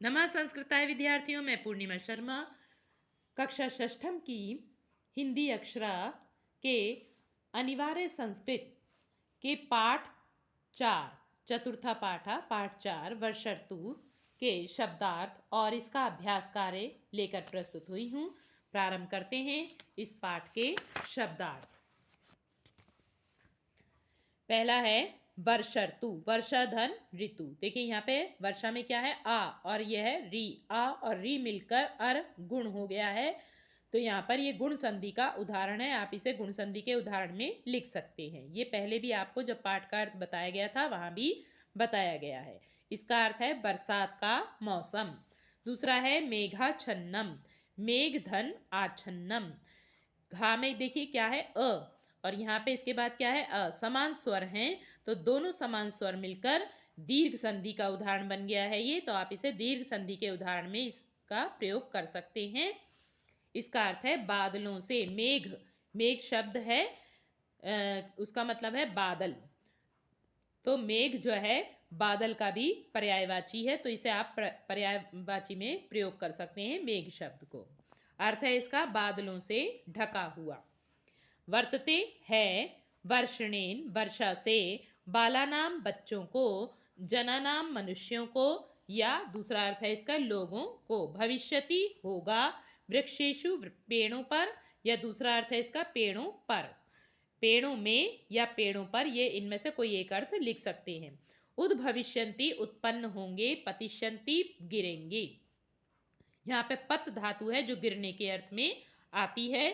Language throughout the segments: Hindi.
नमः संस्कृताय विद्यार्थियों, मैं पूर्णिमा शर्मा कक्षा षष्ठम की हिंदी अक्षरा के अनिवार्य संस्कृत के पाठ 4 चतुर्था पाठ 4 वर्षर्तु के शब्दार्थ और इसका अभ्यास कार्य लेकर प्रस्तुत हुई हूँ। प्रारंभ करते हैं इस पाठ के शब्दार्थ। पहला है वर्षर्तु, वर्षा धन ऋतु। देखिए यहाँ पे वर्षा में क्या है आ और यह है री, आ और री मिलकर अर गुण हो गया है। तो यहाँ पर ये गुण संधि का उदाहरण है, आप इसे गुण संधि के उदाहरण में लिख सकते हैं। ये पहले भी आपको जब पाठ का अर्थ बताया गया था वहाँ भी बताया गया है। इसका अर्थ है बरसात का मौसम। दूसरा है मेघाच्छन्नम, मेघ धन आच्छन्नम। घा में देखिए क्या है अ और यहाँ पे इसके बाद क्या है अ, समान स्वर हैं तो दोनों समान स्वर मिलकर दीर्घ संधि का उदाहरण बन गया है ये। तो आप इसे दीर्घ संधि के उदाहरण में इसका प्रयोग कर सकते हैं। इसका अर्थ है बादलों से। मेघ, मेघ शब्द है उसका मतलब है बादल। तो मेघ जो है बादल का भी पर्यायवाची है, तो इसे आप पर्यायवाची में प्रयोग कर सकते हैं मेघ शब्द को। अर्थ है इसका बादलों से ढका हुआ। वर्तते है वर्षणेन, वर्षा से, बालानाम बच्चों को, जनानाम मनुष्यों को, या दूसरा अर्थ है इसका लोगों को। भविष्यति होगा, वृक्षेषु पेड़ों पर, या दूसरा अर्थ है इसका पेड़ों पर, पेड़ों में या पेड़ों पर, ये इनमें से कोई एक अर्थ लिख सकते हैं। उद्भविष्यन्ति उत्पन्न होंगे, पतिष्यन्ति गिरेंगे। यहाँ पे पत धातु है जो गिरने के अर्थ में आती है।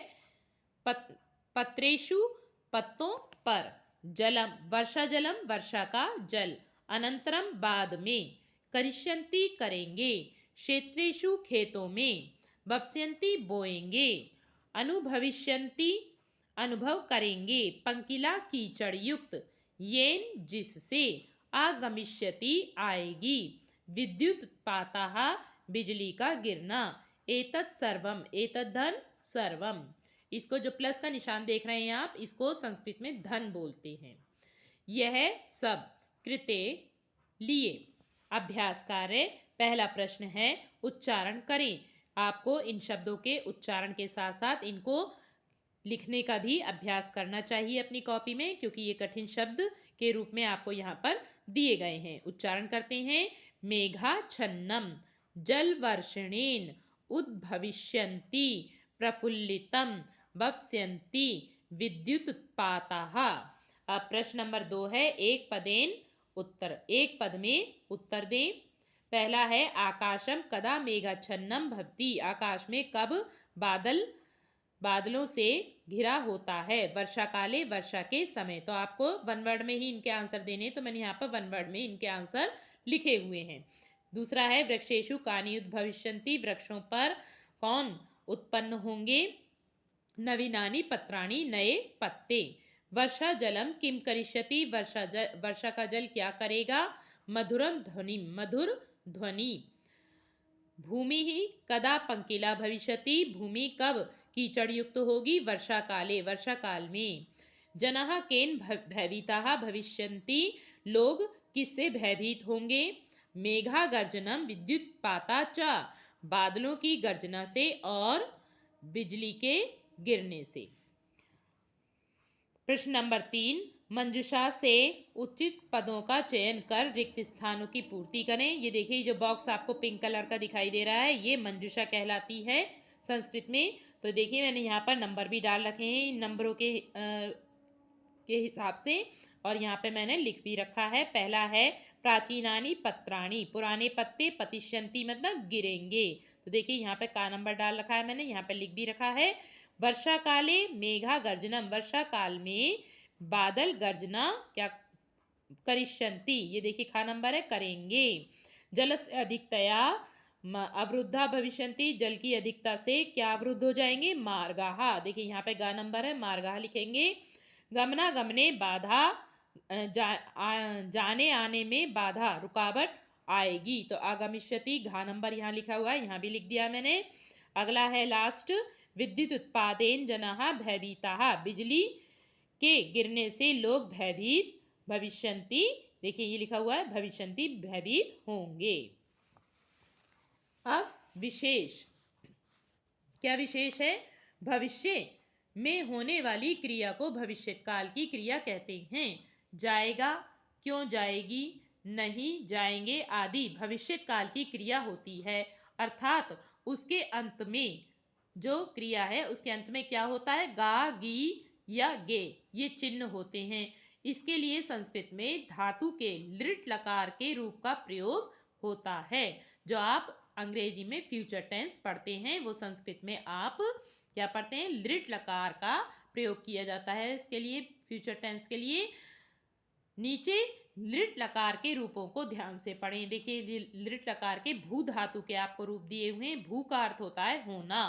पत्रेषु पत्तों पर, जलम वर्षा जलम वर्षा का जल, अनंतरम बाद में, करिष्यन्ति करेंगे, क्षेत्रेषु खेतों में, वप्स्यन्ति बोएंगे, अनुभविष्यन्ति अनुभव करेंगे, पंकिला कीचड़ युक्त, येन जिससे, आगमिष्यति आएगी, विद्युत उत्पातः बिजली का गिरना, एतत् सर्वम, एतत् धन सर्वम। इसको जो प्लस का निशान देख रहे हैं आप, इसको संस्कृत में धन बोलते हैं। यह सब कृते लिए। अभ्यास कार्य, पहला प्रश्न है उच्चारण करें। आपको इन शब्दों के उच्चारण के साथ साथ इनको लिखने का भी अभ्यास करना चाहिए अपनी कॉपी में, क्योंकि ये कठिन शब्द के रूप में आपको यहाँ पर दिए गए हैं। उच्चारण करते हैं। मेघाच्छन्नम, जल वर्षणेन, उद्भविष्यन्ति, प्रफुल्लितम, वप्स्यन्ति, विद्युत उत्पातः। अब प्रश्न नंबर 2 है एक पदेन उत्तर, एक पद में उत्तर दें। पहला है आकाशम कदा मेघाच्छन्नम भवति, आकाश में कब बादलों से घिरा होता है। वर्षा काले, वर्षा के समय। तो आपको वन वर्ड में ही इनके आंसर देने, तो मैंने यहाँ पर वन वर्ड में इनके आंसर लिखे हुए हैं। दूसरा है वृक्षेषु कानि उद्भविष्यन्ति, वृक्षों पर कौन उत्पन्न होंगे, नवीनानि पत्राणि, नए पत्ते। वर्षा जलम किम करिष्यति, वर्षा का जल क्या करेगा, मधुरम ध्वनि, मधुर ध्वनि। भूमि ही कदा पंकिला भविष्यति, भूमि कब कीचड़ युक्त होगी, वर्षा काले, वर्षा काल में। जनः केन भयभीताः भविष्यन्ति, लोग किससे भयभीत होंगे। मेघा गर्जनम विद्युत्पाता च, बादलों की गर्जना से और बिजली के गिरने से। प्रश्न नंबर 3, मंजूषा से उचित पदों का चयन कर रिक्त स्थानों की पूर्ति करें। ये देखिए जो बॉक्स आपको पिंक कलर का दिखाई दे रहा है, ये मंजूषा कहलाती है संस्कृत में। तो देखिए मैंने यहाँ पर नंबर भी डाल रखे हैं इन नंबरों के हिसाब से, और यहाँ पे मैंने लिख भी रखा है। पहला है प्राचीनानि पत्राणि, पुराने पत्ते, पतिष्यन्ति मतलब गिरेंगे। तो देखिए यहाँ पे का नंबर डाल रखा है मैंने, यहाँ पे लिख भी रखा है। वर्षा काले मेघा गर्जनम, वर्षा काल में बादल गर्जना क्या करिष्यन्ति, ये देखिए खा नंबर है करेंगे। जल से अधिकतया अवरुद्धा भविष्यन्ति, जल की अधिकता से क्या अवरुद्ध हो जाएंगे, मार्गाः, देखिए यहाँ पे गा नंबर है, मार्गाः लिखेंगे। गमनागमने बाधा, जाने आने में बाधा रुकावट आएगी। तो आगमिष्यति घा नंबर यहाँ लिखा हुआ है, यहाँ भी लिख दिया मैंने। अगला है लास्ट, विद्युत उत्पादेन जनाः भयभीताः, बिजली के गिरने से लोग भयभीत, भविष्यन्ति, देखिए ये लिखा हुआ है भविष्यन्ति भयभीत होंगे। अब विशेष, क्या विशेष है? भविष्य में होने वाली क्रिया को भविष्यकाल की क्रिया कहते हैं। जाएगा, क्यों जाएगी, नहीं, जाएंगे आदि भविष्यकाल की क्रिया होती है। अर्थात उसके अंत में जो क्रिया है उसके अंत में क्या होता है? गा, गी या गे, ये चिन्ह होते हैं। इसके लिए संस्कृत में धातु के लृट लकार के रूप का प्रयोग होता है। जो आप अंग्रेजी में फ्यूचर टेंस पढ़ते हैं वो संस्कृत में आप क्या पढ़ते हैं? लृट लकार का प्रयोग किया जाता है। इसके लिए फ्यूचर टेंस के लिए नीचे लृट लकार के रूपों को ध्यान से पढ़ें। देखिए लृट लकार के भू धातु के आपको रूप दिए हुए हैं। भू का अर्थ होता है होना,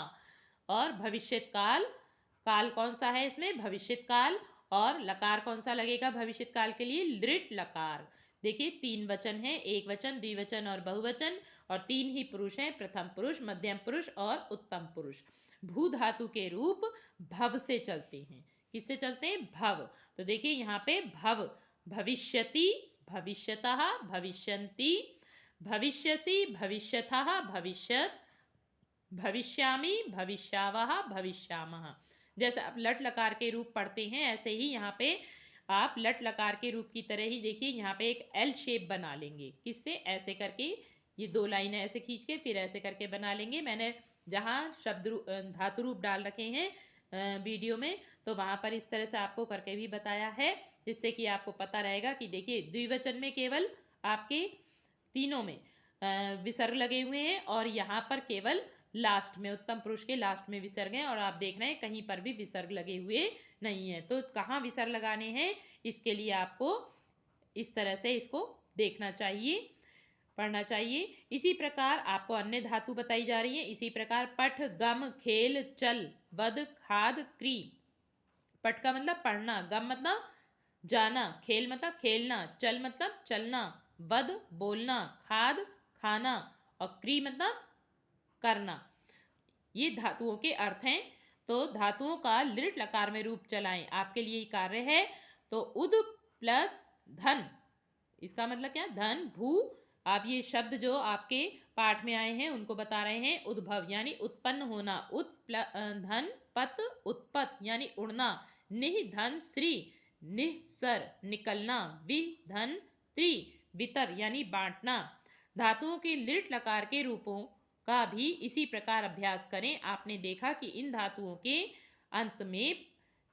और भविष्यत काल, काल कौन सा है इसमें? भविष्यत काल। और लकार कौन सा लगेगा भविष्यत काल के लिए? लृट लकार। देखिए 3 वचन है, एक वचन, द्विवचन और बहुवचन, और 3 ही पुरुष हैं, प्रथम पुरुष, मध्यम पुरुष और उत्तम पुरुष। भू धातु के रूप भव से चलते हैं। किससे चलते हैं? भव। तो देखिए यहाँ पे भव, भविष्यति, भविष्यतः, भविष्यन्ति, भविष्यसि, भविष्यथः, भविष्यत्, भविष्यामि, भविष्यावः, भविष्यामः। जैसे आप लट लकार के रूप पढ़ते हैं ऐसे ही यहाँ पे आप लट लकार के रूप की तरह ही देखिए यहाँ पे एक एल शेप बना लेंगे। किससे? ऐसे करके, ये 2 लाइनें ऐसे खींच के फिर ऐसे करके बना लेंगे। मैंने जहाँ शब्द धातु रूप डाल रखे हैं वीडियो में, तो वहाँ पर इस तरह से आपको करके भी बताया है, जिससे कि आपको पता रहेगा कि देखिए द्विवचन में केवल आपके तीनों में विसर्ग लगे हुए हैं, और यहाँ पर केवल लास्ट में, उत्तम पुरुष के लास्ट में विसर्ग हैं, और आप देख रहे हैं कहीं पर भी विसर्ग लगे हुए नहीं है। तो कहाँ विसर्ग लगाने हैं इसके लिए आपको इस तरह से इसको देखना चाहिए, पढ़ना चाहिए। इसी प्रकार आपको अन्य धातु बताई जा रही है। इसी प्रकार पठ, गम, खेल, चल, वद, खाद, क्री। पठ का मतलब पढ़ना, गम मतलब जाना, खेल मतलब खेलना, चल मतलब चलना, वद बोलना, खाद खाना, और क्री मतलब करना। ये धातुओं के अर्थ हैं। तो धातुओं का लृट लकार में रूप चलाएं, आपके लिए कार्य है। तो उद प्लस धन, इसका मतलब क्या? धन, भू। आप ये शब्द जो आपके पाठ में आए हैं उनको बता रहे हैं। उद्भव यानी उत्पन्न होना, धन, पत, उत्पत यानी उड़ना, निह धन श्री, निःसर निकलना, वि धन त्रि, वितर यानी बांटना। धातुओं के लृट लकार के रूपों का भी इसी प्रकार अभ्यास करें। आपने देखा कि इन धातुओं के अंत में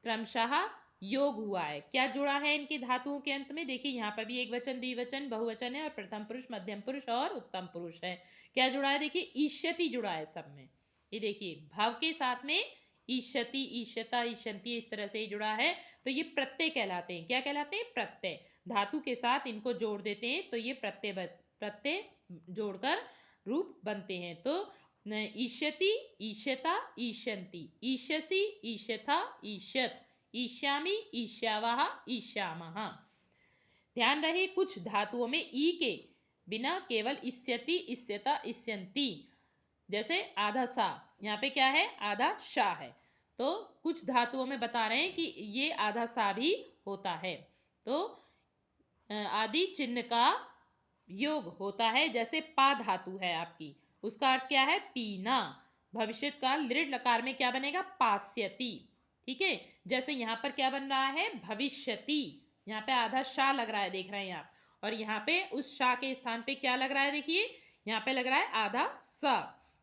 क्रमशः योग हुआ है। क्या जुड़ा है इनके धातुओं के अंत में? देखिए यहाँ पर भी एक वचन, द्विवचन, बहुवचन है, और प्रथम पुरुष, मध्यम पुरुष और उत्तम पुरुष है। क्या जुड़ा है? देखिए ईष्यति जुड़ा है सब में। ये देखिए भव के साथ में ईष्यति, ईष्यता, ईष्यंती, इस तरह से ही जुड़ा है। तो ये प्रत्यय कहलाते हैं। क्या कहलाते हैं? प्रत्यय। धातु के साथ इनको जोड़ देते हैं तो ये प्रत्यय जोड़कर रूप बनते हैं। तो ईष्यति, ईष्यता, ईष्यन्ति, ईष्यसि, ईष्यथा, ईष्यत्, ईष्यामि, ईष्यावः, ईष्यामः। ध्यान रहे कुछ धातुओं में ई के बिना केवल इष्यति, इष्यता, इष्यन्ति, जैसे आधा सा, यहाँ पे क्या है? आधा शा है। तो कुछ धातुओं में बता रहे हैं कि ये आधा सा भी होता है। तो आदि चिन्ह का योग होता है। जैसे पा धातु है आपकी, उसका अर्थ क्या है? पीना। भविष्यत काल लृट लकार में क्या बनेगा? पास्यति। ठीक है। जैसे यहाँ पर क्या बन रहा है? भविष्यति। यहाँ पे आधा शा लग रहा है, देख रहे हैं आप, और यहाँ पे उस शा के स्थान पे क्या लग रहा है? देखिए यहाँ पे लग रहा है आधा स,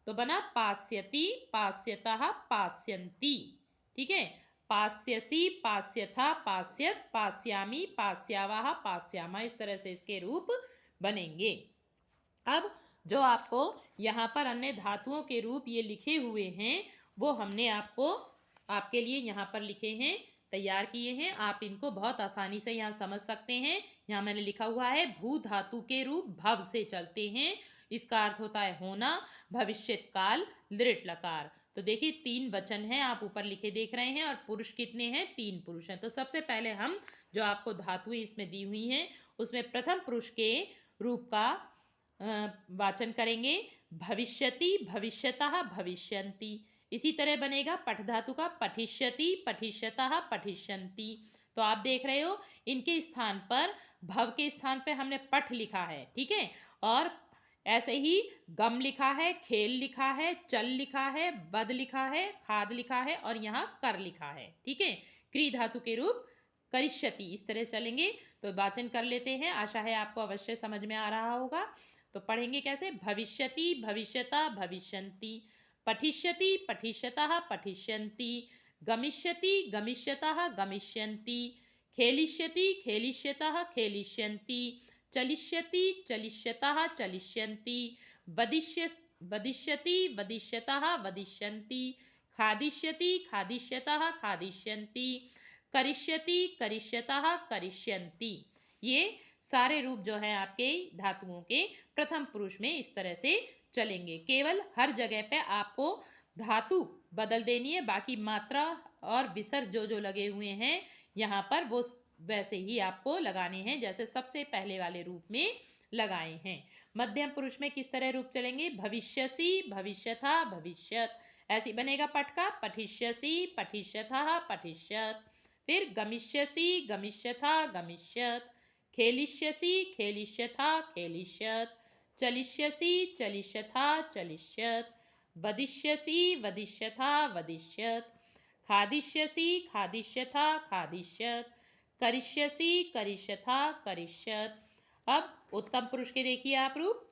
तो बना पास्यति, पास्यतः, पास्यन्ति। ठीक है। पास्यसि, पास्यथा, पास्यत, पास्यामि, पास्यावः, पास्यामा, इस तरह से इसके रूप बनेंगे। अब जो आपको यहाँ पर अन्य धातुओं के रूप ये लिखे हुए हैं वो हमने आपके लिए यहाँ पर लिखे हैं, तैयार किए हैं। आप इनको बहुत आसानी से यहाँ समझ सकते हैं। यहाँ मैंने लिखा हुआ है भू धातु के रूप भव से चलते हैं। इसका अर्थ होता है होना, भविष्यत काल, लृट लकार। तो देखिए 3 वचन हैं, आप ऊपर लिखे देख रहे हैं, और पुरुष कितने हैं? 3 पुरुष हैं। तो सबसे पहले हम जो आपको धातुएं इसमें दी हुई हैं उसमें प्रथम पुरुष के रूप का वाचन करेंगे। भविष्यति, भविष्यतः, भविष्यन्ति। इसी तरह बनेगा पठ धातु का पठिष्यति, पठिष्यतः, पठिष्यन्ति। तो आप देख रहे हो इनके स्थान पर भव के स्थान पर हमने पठ लिखा है। ठीक है। और ऐसे ही गम लिखा है, खेल लिखा है, चल लिखा है, बद लिखा है, खाद लिखा है और यहाँ कर लिखा है। ठीक है, क्री धातु के रूप करिष्यति, इस तरह चलेंगे। तो वाचन कर लेते हैं, आशा है आपको अवश्य समझ में आ रहा होगा। तो पढ़ेंगे कैसे, भविष्यति, भविष्यता, भविष्यन्ति, पठिष्यति, पठिष्यतः, पठिष्यन्ति, गमिष्यति, गमिष्यतः, गमिष्यन्ति, खेलिष्यति, खेलिष्यतः, खेलिष्यन्ति, चलिष्यति, चलिष्यतः, चलिष्यन्ति, वदिष्यति, वदिष्यतः, वदिष्यन्ति, खादिष्यति, खादिष्यतः, खादिष्यन्ति, करिष्यति, करिष्यतः, करिष्यन्ति। ये सारे रूप जो है आपके धातुओं के प्रथम पुरुष में इस तरह से चलेंगे। केवल हर जगह पे आपको धातु बदल देनी है, बाकी मात्रा और विसर्ग जो जो लगे हुए हैं यहाँ पर वो वैसे ही आपको लगाने हैं जैसे सबसे पहले वाले रूप में लगाए हैं। मध्यम पुरुष में किस तरह रूप चलेंगे, भविष्यसि, भविष्यथा, भविष्यत, ऐसी बनेगा पठ का, पठिष्यसि, पठिष्यथा, पठिष्यत, फिर गमिष्यसि, गमिष्यथा, गमिष्यत, खेलिष्यसि, खेलिष्यथा, खेलिष्यत, चलिष्यसि, चलिष्यथा, चलिष्यत, वदिष्यसि, वदिष्यथा, वदिष्यत, खादिष्यसि, खादिष्यथा, खादिष्यत, करिष्यसि, करिष्यथा, करिष्यत। अब उत्तम पुरुष के देखिए आप रूप,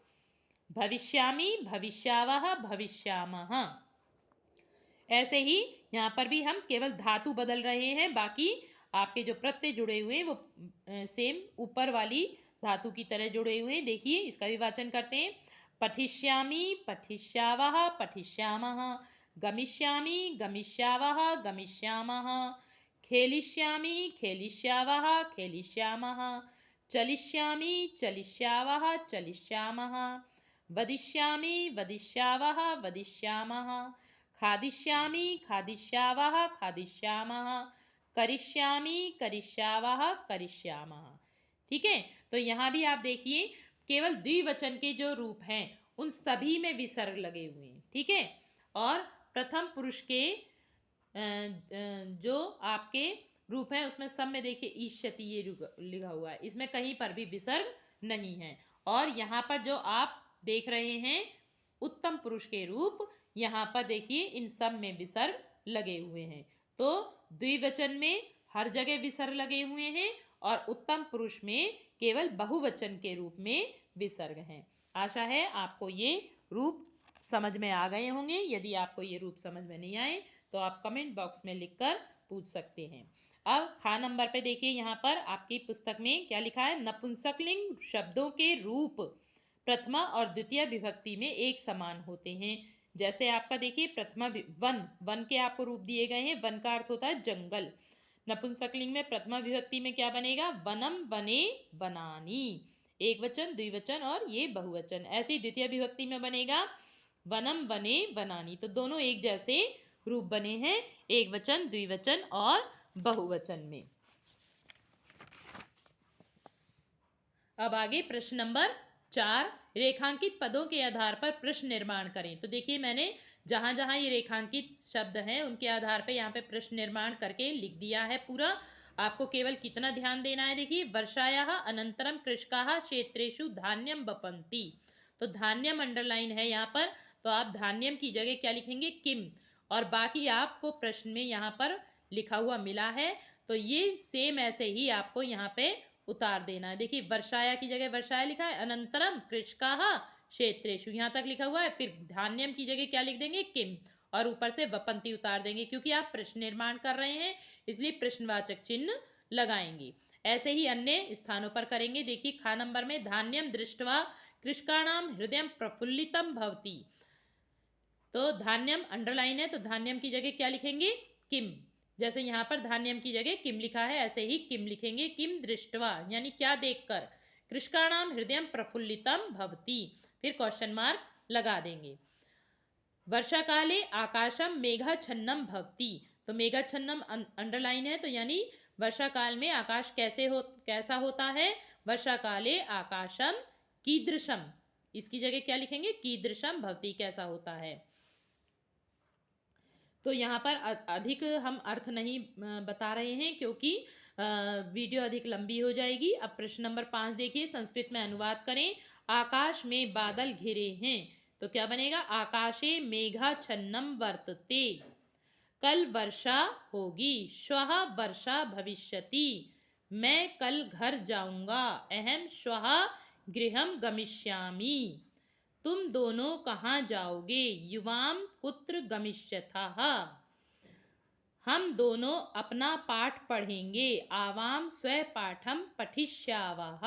भविष्यामि, भविष्यावः, भविष्यामः। ऐसे ही यहाँ पर भी हम केवल धातु बदल रहे हैं, बाकी आपके जो प्रत्यय जुड़े हुए हैं वो सेम ऊपर वाली धातु की तरह जुड़े हुए हैं। देखिए इसका भी वाचन करते हैं, पठिष्यामि, पठिष्यावः, पठिष्यामः, गमिष्यामि, गमिष्यावः, गमिष्यामः, खेलिष्यामि, खेलिष्यावः, खेलिष्यामः, चलिष्यामि, चलिष्यावः, चलिष्यामः, वदिष्यामि, वदिष्यावः, वदिष्यामः, खादिष्यामि, खादिष्यावः, खादिष्यामः, करिष्यामि, करिष्यावः, करिष्यामः। ठीक है, तो यहाँ भी आप देखिए केवल द्विवचन के जो रूप हैं उन सभी में विसर्ग लगे हुए हैं। ठीक है, और प्रथम पुरुष के जो आपके रूप हैं उसमें सब में देखिए ईष्यति ये लिखा हुआ है, इसमें कहीं पर भी विसर्ग नहीं है। और यहाँ पर जो आप देख रहे हैं उत्तम पुरुष के रूप, यहाँ पर देखिए इन सब में विसर्ग लगे हुए हैं। तो द्विवचन में हर जगह विसर्ग लगे हुए हैं और उत्तम पुरुष में केवल बहुवचन के रूप में विसर्ग हैं। आशा है आपको ये रूप समझ में आ गए होंगे। यदि आपको ये रूप समझ में नहीं आए तो आप कमेंट बॉक्स में लिखकर पूछ सकते हैं। अब खा नंबर पे देखिए, यहाँ पर आपकी पुस्तक में क्या लिखा है, नपुंसकलिंग शब्दों के रूप प्रथमा और द्वितीय विभक्ति में एक समान होते हैं। जैसे आपका देखिए प्रथमा वन, वन के आपको रूप दिए गए हैं, वन का अर्थ होता है जंगल। नपुंसकलिंग में प्रथमा विभक्ति में क्या बनेगा, वनम, वने, वनानी, एक वचन, द्विवचन और ये बहुवचन। ऐसे ही द्वितीय विभक्ति में बनेगा वनम, वने, वनानी। तो दोनों एक जैसे रूप बने हैं, एक वचन, द्विवचन और बहुवचन में। अब आगे प्रश्न नंबर 4, रेखांकित पदों के आधार पर प्रश्न निर्माण करें। तो देखिए मैंने जहाँ जहाँ ये रेखांकित शब्द हैं उनके आधार पे यहाँ पे प्रश्न निर्माण करके लिख दिया है पूरा। आपको केवल कितना ध्यान देना है, देखिए वर्षायाः अनंतरम कृषकाः क्षेत्रेषु धान्यम वपन्ति। तो धान्यम अंडरलाइन है यहाँ पर, तो आप धान्यम की जगह क्या लिखेंगे, किम, और बाकी आपको प्रश्न में यहाँ पर लिखा हुआ मिला है तो ये सेम ऐसे ही आपको यहाँ पे उतार देना है। देखिए वर्षाया की जगह वर्षाया लिखा है, अनंतरम कृषकाः क्षेत्रेषु यहाँ तक लिखा हुआ है, फिर धान्यम की जगह क्या लिख देंगे, किम, और ऊपर से वपन्ति उतार देंगे क्योंकि आप प्रश्न निर्माण कर रहे हैं इसलिए प्रश्नवाचक चिन्ह लगाएंगे। ऐसे ही अन्य स्थानों पर करेंगे। देखिए खा नंबर में, धान्यम दृष्ट्वा कृषकाणाम हृदय प्रफुल्लितम भवति। तो धान्यम अंडरलाइन है तो धान्यम की जगह क्या लिखेंगे, किम। जैसे यहाँ पर धान्यम की जगह किम लिखा है ऐसे ही किम लिखेंगे, किम दृष्ट्वा यानी क्या देखकर, कृषकाणाम हृदय प्रफुल्लितम भवति, फिर क्वेश्चन मार्क लगा देंगे। वर्षा काले आकाशम मेघाच्छन्नम भवति। तो मेघाच्छन्नम अंडरलाइन है तो यानी वर्षा काल में आकाश कैसा होता है, वर्षा काले आकाशम कीदृशम, इसकी जगह क्या लिखेंगे, कीदृशम भवति, कैसा होता है। तो यहाँ पर अधिक हम अर्थ नहीं बता रहे हैं क्योंकि वीडियो अधिक लंबी हो जाएगी। अब प्रश्न नंबर 5 देखिए, संस्कृत में अनुवाद करें आकाश में बादल घिरे हैं, तो क्या बनेगा? आकाशे मेघाच्छन्नं वर्तते। कल वर्षा होगी, श्वः वर्षा भविष्यति। मैं कल घर जाऊंगा, अहं श्वः गृहं गमिष्यामि। तुम दोनों कहाँ जाओगे? युवां कुत्र गमिष्यथः। हम दोनों अपना पाठ पढ़ेंगे, आवाम स्व पाठम पठिष्यावः।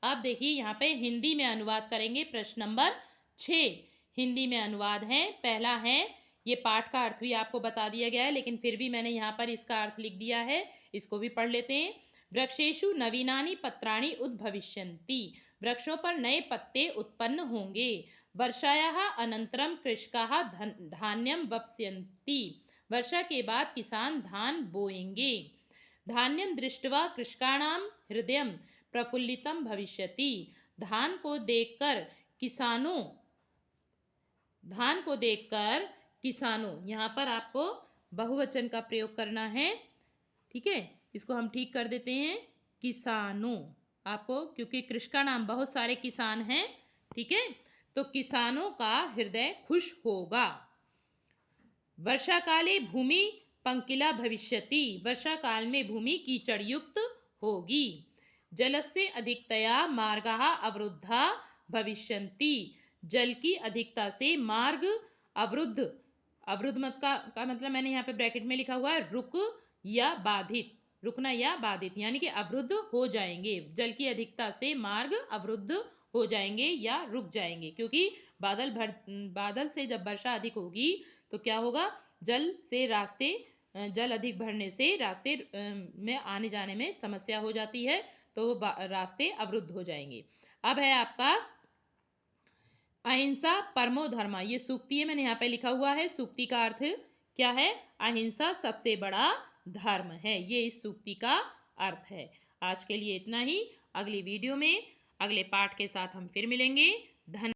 अब देखिए यहाँ पे हिंदी में अनुवाद करेंगे। प्रश्न नंबर 6 हिंदी में अनुवाद है। पहला है, ये पाठ का अर्थ भी आपको बता दिया गया है, लेकिन फिर भी मैंने यहाँ पर इसका अर्थ लिख दिया है, इसको भी पढ़ लेते हैं। वृक्षेषु नवीनानि पत्राणि उद्भविष्यन्ति। वृक्षों पर नए पत्ते उत्पन्न होंगे। वर्षायाः अनन्तरं कृषकाः धान्यं वप्स्यन्ति। वर्षा के बाद किसान धान बोएंगे। धान्यं दृष्ट्वा कृषकाणां हृदयं प्रफुल्लितं भविष्यति। धान को देखकर किसानों, यहाँ पर आपको बहुवचन का प्रयोग करना है, ठीक है। इसको हम ठीक कर देते हैं, किसानों, आपको, क्योंकि कृषका नाम बहुत सारे किसान हैं, ठीक है। तो किसानों का हृदय खुश होगा। वर्षा काले भूमि पंकिला भविष्यति। वर्षा काल में भूमि कीचड़ युक्त होगी। जलस्य अधिकतया मार्गाः अवरुद्धा भविष्यन्ति। जल की अधिकता से मार्ग अवरुद्ध मत का मतलब मैंने यहाँ पे ब्रैकेट में लिखा हुआ है, रुकना या बाधित, यानी कि अवरुद्ध हो जाएंगे। जल की अधिकता से मार्ग अवरुद्ध हो जाएंगे या रुक जाएंगे, क्योंकि बादल से जब वर्षा अधिक होगी तो क्या होगा? जल अधिक भरने से रास्ते में आने जाने में समस्या हो जाती है, तो रास्ते अवरुद्ध हो जाएंगे। अब है आपका अहिंसा परमो धर्म। ये सूक्ति है, मैंने यहाँ पे लिखा हुआ है। सूक्ति का अर्थ क्या है? अहिंसा सबसे बड़ा धर्म है, ये इस सूक्ति का अर्थ है। आज के लिए इतना ही। अगली वीडियो में अगले पाठ के साथ हम फिर मिलेंगे। धन्यवाद।